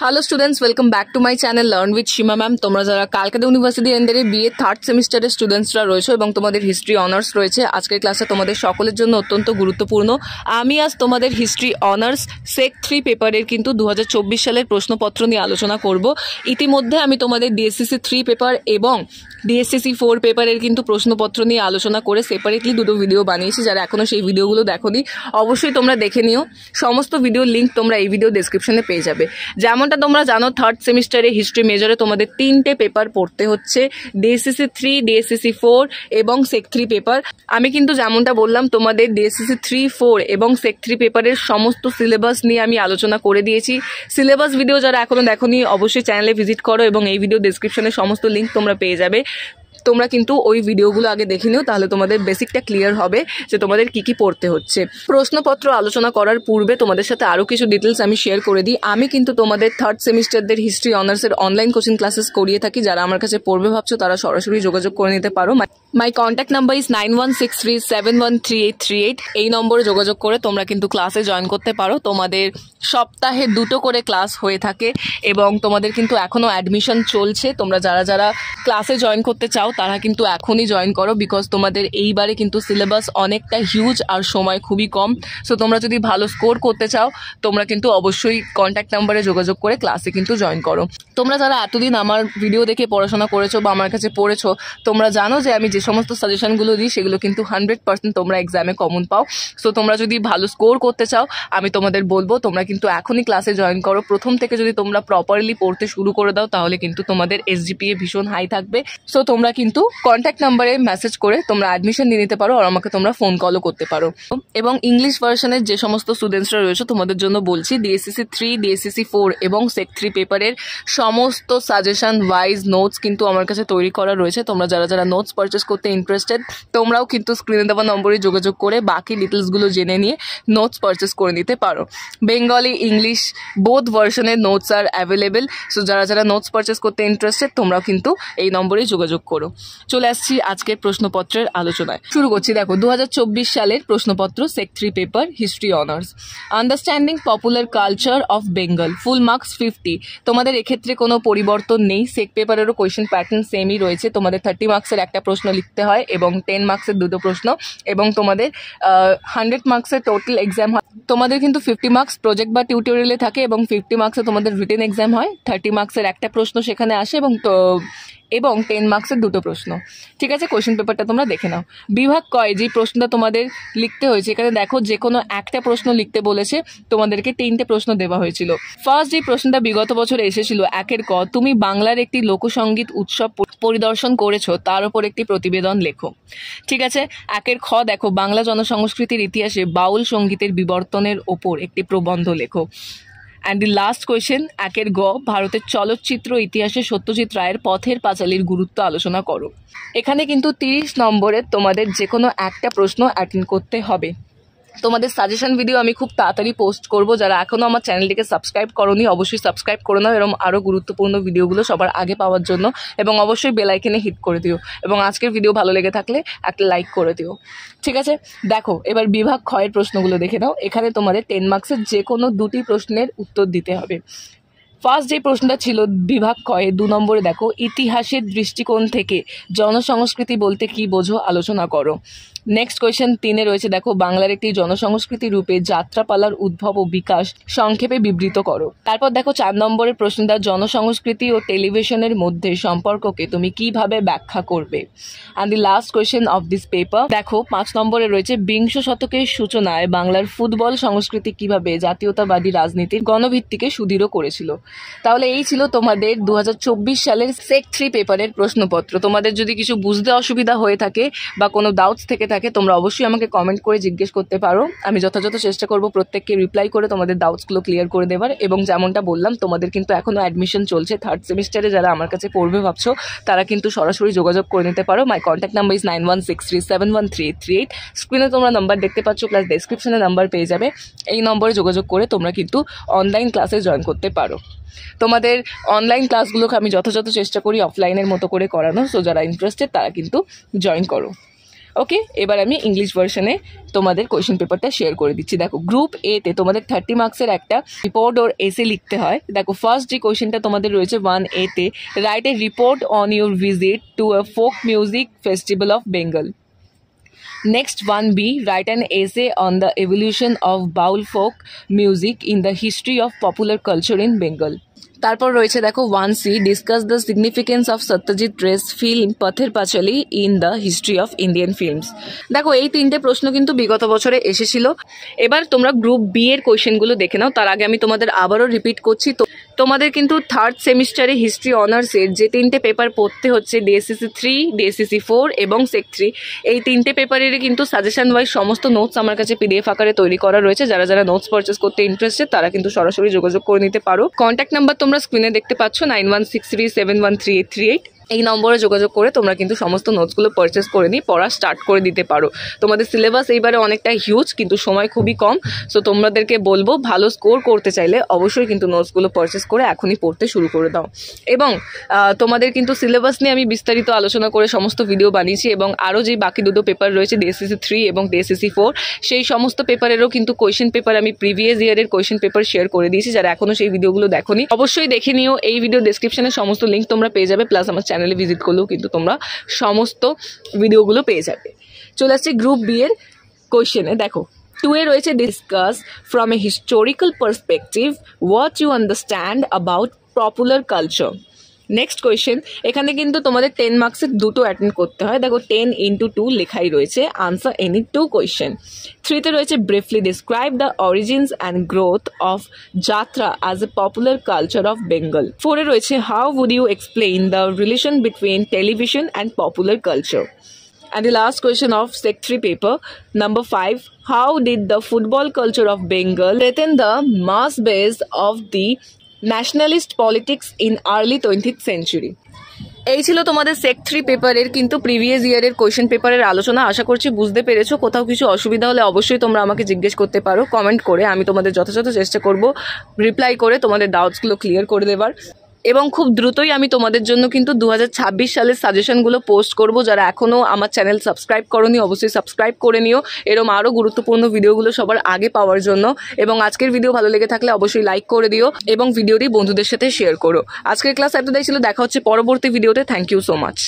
Hello students, welcome back to my channel learn with Seema ma'am. তোমরা যারা Calcutta University আন্ডারে BA third সেমিস্টারের স্টুডেন্টসরা রয়েছে এবং তোমাদের হিস্ট্রি অনার্স রয়েছে, আজকের ক্লাসে তোমাদের সকলের জন্য অত্যন্ত গুরুত্বপূর্ণ। আমি আজ তোমাদের হিস্ট্রি অনার্স সেক 3 পেপারের কিন্তু 2024 সালের প্রশ্নপত্র নিয়ে আলোচনা করব। ইতিমধ্যে আমি তোমাদের ডিএসসিসি 3 পেপার এবং ডিএসসিসি 4 পেপারের কিন্তু প্রশ্নপত্র নিয়ে আলোচনা করে সেপারেটলি দুটো ভিডিও বানিয়েছি। যারা এখনও সেই ভিডিওগুলো দেখোনি অবশ্যই তোমরা দেখে নিও। সমস্ত ভিডিওর লিঙ্ক তোমরা এই ভিডিও ডেসক্রিপশনে পেয়ে যাবে। যেমনটা তোমরা জানো, থার্ড সেমিস্টারে হিস্ট্রি মেজরে তোমাদের 3টে পেপার পড়তে হচ্ছে, ডিএসসিসি 3, ডিএসসিসি 4 এবং সেক 3 পেপার। আমি কিন্তু যেমনটা বললাম তোমাদের ডিএসসিসি 3, 4 এবং সেক 3 পেপারের সমস্ত সিলেবাস নিয়ে আমি আলোচনা করে দিয়েছি। সিলেবাস ভিডিও যারা এখনো দেখোনি অবশ্যই চ্যানেলে ভিজিট করো এবং এই ভিডিও ডেসক্রিপশনে সমস্ত লিঙ্ক তোমরা পেয়ে যাবে। তোমরা কিন্তু ওই ভিডিওগুলো আগে দেখে নিও, তাহলে তোমাদের বেসিকটা ক্লিয়ার হবে যে তোমাদের কি কি পড়তে হচ্ছে। প্রশ্নপত্র আলোচনা করার পূর্বে তোমাদের সাথে আরও কিছু ডিটেলস আমি শেয়ার করে দিই। আমি কিন্তু তোমাদের থার্ড সেমিস্টারদের হিস্ট্রি অনার্সের অনলাইন কোচিং ক্লাসেস করিয়ে থাকি। যারা আমার কাছে পড়বে ভাবছো তারা সরাসরি যোগাযোগ করে নিতে পারো। মাই কন্ট্যাক্ট নাম্বার ইজ 9163713838। এই নম্বরে যোগাযোগ করে তোমরা কিন্তু ক্লাসে জয়েন করতে পারো। তোমাদের সপ্তাহে 2টো করে ক্লাস হয়ে থাকে এবং তোমাদের কিন্তু এখনও অ্যাডমিশন চলছে। তোমরা যারা যারা ক্লাসে জয়েন করতে চাও তারা কিন্তু এখনই জয়েন করো, বিকজ তোমাদের এইবারে কিন্তু সিলেবাস অনেকটা হিউজ আর সময় খুবই কম। সো তোমরা যদি ভালো স্কোর করতে চাও তোমরা কিন্তু অবশ্যই কন্ট্যাক্ট নাম্বারে যোগাযোগ করে ক্লাসে কিন্তু জয়েন করো। তোমরা যারা এতদিন আমার ভিডিও দেখে পড়াশোনা করেছো বা আমার কাছে পড়েছো, তোমরা জানো যে আমি যে সমস্ত সাজেশনগুলো দিই সেগুলো কিন্তু 100% তোমরা এক্সামে কমন পাও। সো তোমরা যদি ভালো স্কোর করতে চাও আমি তোমাদের বলবো তোমরা কিন্তু এখনই ক্লাসে জয়েন করো। প্রথম থেকে যদি তোমরা প্রপারলি পড়তে শুরু করে দাও তাহলে কিন্তু তোমাদের SGPA ভীষণ হাই থাকবে। সো তোমরা কিন্তু কন্ট্যাক্ট নাম্বারে মেসেজ করে তোমরা অ্যাডমিশন নিয়ে নিতে পারো আর আমাকে তোমরা ফোন কলও করতে পারো। এবং ইংলিশ ভার্সনের যে সমস্ত স্টুডেন্টসরা রয়েছে তোমাদের জন্য বলছি, ডিএসসিসি 3, ডিএসসিসি 4 এবং সেক 3 পেপারের সমস্ত সাজেশন ওয়াইজ নোটস কিন্তু আমার কাছে তৈরি করা রয়েছে। তোমরা যারা যারা নোটস পারচেস করতে ইন্টারেস্টেড তোমরাও কিন্তু স্ক্রিনে দেওয়া নম্বরে যোগাযোগ করে বাকি ডিটেলসগুলো জেনে নিয়ে নোটস পারচেস করে নিতে পারো। বেঙ্গলি, ইংলিশ বোথ ভার্সনের নোটস আর অ্যাভেলেবেল। সো যারা যারা নোটস পারচেস করতে ইন্টারেস্টেড তোমরাও কিন্তু এই নম্বরেই যোগাযোগ করো। চলে আসছি আজকের প্রশ্নপত্রের আলোচনায়। শুরু করছি। দেখো 2024 সালের প্রশ্নপত্র সেক 3 paper history honours, understanding popular culture of Bengal, full marks 50। তোমাদের এক্ষেত্রে কোনো পরিবর্তন নেই। সেক পেপারেরও কোয়েশ্চেন প্যাটার্ন সেমই রয়েছে। তোমাদের 30 মার্কসের একটা প্রশ্ন লিখতে হয় এবং 10 মার্কসের 2টো প্রশ্ন এবং তোমাদের 100 মার্কসের টোটাল এক্সাম হয়। তোমাদের কিন্তু 50 মার্কস প্রজেক্ট বা টিউটোরিয়ালে থাকে এবং 50 মার্কসে তোমাদের রিটেন এক্সাম হয়। 30 মার্কসের একটা প্রশ্ন সেখানে আসে এবং 10 মার্কসের 2টো প্রশ্ন। ঠিক আছে, কোয়েশ্চেন পেপারটা তোমরা দেখে নাও। বিভাগ কয় যে প্রশ্নটা তোমাদের লিখতে হয়েছে, এখানে দেখো যে কোনো একটা প্রশ্ন লিখতে বলেছে, তোমাদেরকে 3টে প্রশ্ন দেওয়া হয়েছিল। ফার্স্ট যে প্রশ্নটা বিগত বছর এসেছিল, 1 ক, তুমি বাংলার একটি লোকসঙ্গীত উৎসব পরিদর্শন করেছো, তার উপর একটি প্রতিবেদন লেখো। ঠিক আছে, 1 খ দেখো বাংলা জনসংস্কৃতির ইতিহাসে বাউল সঙ্গীতের বিবর্তনের ওপর একটি প্রবন্ধ লেখো। অ্যান্ড দি লাস্ট কোয়েশ্চেন 1 গ, ভারতের চলচ্চিত্র ইতিহাসে সত্যজিৎ রায়ের পথের পাঁচালীর গুরুত্ব আলোচনা করো। এখানে কিন্তু 30 নম্বরের তোমাদের যে কোনো একটা প্রশ্ন অ্যাটেন্ড করতে হবে। তোমাদের সাজেশন ভিডিও আমি খুব তাড়াতাড়ি পোস্ট করব। যারা এখনও আমার চ্যানেলটিকে সাবস্ক্রাইব করোনি অবশ্যই সাবস্ক্রাইব করে নাও এবং আরও গুরুত্বপূর্ণ ভিডিওগুলো সবার আগে পাওয়ার জন্য, এবং অবশ্যই বেল আইকনে হিট করে দিও এবং আজকের ভিডিও ভালো লেগে থাকলে একটা লাইক করে দিও। ঠিক আছে, দেখো এবার বিভাগ ক্ষয়ের প্রশ্নগুলো দেখে নাও। এখানে তোমাদের 10 মার্কসের যে কোনো 2টি প্রশ্নের উত্তর দিতে হবে। ফার্স্ট যে প্রশ্নটা ছিল বিভাগ কয়ে 2 নম্বরে দেখো ইতিহাসের দৃষ্টিকোণ থেকে জনসংস্কৃতি বলতে কি বোঝো, আলোচনা করো। নেক্সট কোয়েশ্চেন 3-এ রয়েছে দেখো বাংলার একটি জনসংস্কৃতি রূপে যাত্রাপালার উদ্ভব ও বিকাশ সংক্ষেপে বিবৃত করো। তারপর দেখো 4 নম্বরের প্রশ্নটা জনসংস্কৃতি ও টেলিভিশনের মধ্যে সম্পর্ককে তুমি কিভাবে ব্যাখ্যা করবে। And the last question of this paper দেখো 5 নম্বরে রয়েছে বিংশ শতকের সূচনায় বাংলার ফুটবল সংস্কৃতি কিভাবে জাতীয়তাবাদী রাজনীতির গণভিত্তিকে সুদৃঢ় করেছিল। তাহলে এই ছিল তোমাদের 2024 সালের সেক 3 পেপারের প্রশ্নপত্র। তোমাদের যদি কিছু বুঝতে অসুবিধা হয়ে থাকে বা কোনো ডাউটস থেকে থাকে তোমরা অবশ্যই আমাকে কমেন্ট করে জিজ্ঞেস করতে পারো। আমি যথাযথ চেষ্টা করব প্রত্যেককে রিপ্লাই করে তোমাদের ডাউটসগুলো ক্লিয়ার করে দেওয়ার। এবং যেমনটা বললাম তোমাদের কিন্তু এখনও অ্যাডমিশন চলছে থার্ড সেমিস্টারে। যারা আমার কাছে পড়বে ভাবছো তারা কিন্তু সরাসরি যোগাযোগ করে নিতে পারো। মাই কন্ট্যাক্ট নাম্বার ইজ 9163713838। স্ক্রিনে তোমরা নাম্বার দেখতে পাচ্ছ, প্লাস ডেসক্রিপশনে নাম্বার পেয়ে যাবে। এই নম্বরে যোগাযোগ করে তোমরা কিন্তু অনলাইন ক্লাসে জয়েন করতে পারো। তোমাদের অনলাইন ক্লাসগুলোকে আমি যথাযথ চেষ্টা করি অফলাইনের মতো করে করানো। সো যারা ইন্টারেস্টেড তারা কিন্তু জয়েন করো। ওকে, এবার আমি ইংলিশ ভার্সনে তোমাদের কোয়েশ্চেন পেপারটা শেয়ার করে দিচ্ছি। দেখো, গ্রুপ এ তে তোমাদের 30 মার্কসের একটা রিপোর্ট ওর এসে লিখতে হয়। দেখো, ফার্স্ট যে কোয়েশ্চেনটা তোমাদের রয়েছে 1A তে, write a report on your visit to a folk music festival of Bengal. Next, 1B, write an essay on the evolution of Baul folk music in the history of popular culture in Bengal. তারপর রয়েছে দেখো 1C, discuss the significance of Satyajit Ray's film Pather Panchali in the history of Indian films. দেখো, এই 3টে প্রশ্ন কিন্তু বিগত বছরে এসেছিল। এবার তোমরা গ্রুপ বি এর কোয়েশ্চেনগুলো দেখে নাও। তার আগে আমি তোমাদের আবারও রিপিট করছি, তো তোমাদের কিন্তু থার্ড সেমিস্টারে হিস্ট্রি অনার্সের যে 3টে পেপার পড়তে হচ্ছে, ডিএসসিসি 3, ডিএসসিসি 4 এবং সেক 3, এই 3টে পেপারেরই কিন্তু সাজেশন ওয়াইজ সমস্ত নোটস আমার কাছে পিডিএফ আকারে তৈরি করা রয়েছে। যারা যারা নোটস পারচেস করতে ইন্টারেস্টেড তারা কিন্তু সরাসরি যোগাযোগ করে নিতে পারো। কন্ট্যাক্ট নাম্বার তোমরা স্ক্রিনে দেখতে পাচ্ছ, 9163713838। এই নম্বরে যোগাযোগ করে তোমরা কিন্তু সমস্ত নোটসগুলো পারচেস করে নিয়ে পড়া স্টার্ট করে দিতে পারো। তোমাদের সিলেবাস এইবারে অনেকটা হিউজ, কিন্তু সময় খুবই কম। সো তোমাদেরকে বলবো, ভালো স্কোর করতে চাইলে অবশ্যই কিন্তু নোটসগুলো পারচেস করে এখনই পড়তে শুরু করে দাও। এবং তোমাদের কিন্তু সিলেবাস নিয়ে আমি বিস্তারিত আলোচনা করে সমস্ত ভিডিও বানিয়েছি, এবং আরও যে বাকি দুটো পেপার রয়েছে ডিএসসিসি 3 এবং ডিএসসিসি 4, সেই সমস্ত পেপারেরও কিন্তু কোয়েশ্চেন পেপার আমি প্রিভিয়াস ইয়ারের কোয়েশ্চেন পেপার শেয়ার করে দিয়েছি। যারা এখনও সেই ভিডিওগুলো দেখোনি অবশ্যই দেখে নিও। এই ভিডিও ডেসক্রিপশনে সমস্ত লিঙ্ক তোমরা পেয়ে যাবে, প্লাস আমার চ্যানেলে ভিজিট করলেও কিন্তু তোমরা সমস্ত ভিডিওগুলো পেয়ে যাবে। চলে আসছি গ্রুপ বি এর কোয়েশ্চেনে। দেখো, 2A রয়েছে discuss from a historical perspective what you understand about popular culture. Next question, এখানে কিন্তু তোমাদের 10 মার্কসের দুটো অ্যাটেন্ড করতে হয়। দেখো, 10x2 লেখাই রয়েছে, আনসার এনি 2 কোয়েশ্চেন। 3তে রয়েছে briefly describe the origins and growth of jatra as a popular culture of Bengal. 4এ রয়েছে how would you explain the relation between television and popular culture. And the last question of Sec 3 paper, number 5, how did the football culture of Bengal threaten the mass base of the nationalist politics in early 20th century? এই ছিল তোমাদের সেক 3 পেপারের কিন্তু previous ইয়ারের question পেপারের আলোচনা। আশা করছি বুঝতে পেরেছো। কোথাও কিছু অসুবিধা হলে অবশ্যই তোমরা আমাকে জিজ্ঞেস করতে পারো কমেন্ট করে। আমি তোমাদের যথাযথ চেষ্টা করব রিপ্লাই করে তোমাদের ডাউটসগুলো ক্লিয়ার করে দেবার। এবং খুব দ্রুতই আমি তোমাদের জন্য কিন্তু 2026 সালের সাজেশনগুলো পোস্ট করব। যারা এখনও আমার চ্যানেল সাবস্ক্রাইব করোনি অবশ্যই সাবস্ক্রাইব করে নিও, এরকম আরও গুরুত্বপূর্ণ ভিডিওগুলো সবার আগে পাওয়ার জন্য। এবং আজকের ভিডিও ভালো লেগে থাকলে অবশ্যই লাইক করে দিও এবং ভিডিওটি বন্ধুদের সাথে শেয়ার করো। আজকের ক্লাস এতটাই ছিল, দেখা হচ্ছে পরবর্তী ভিডিওতে। Thank you so much.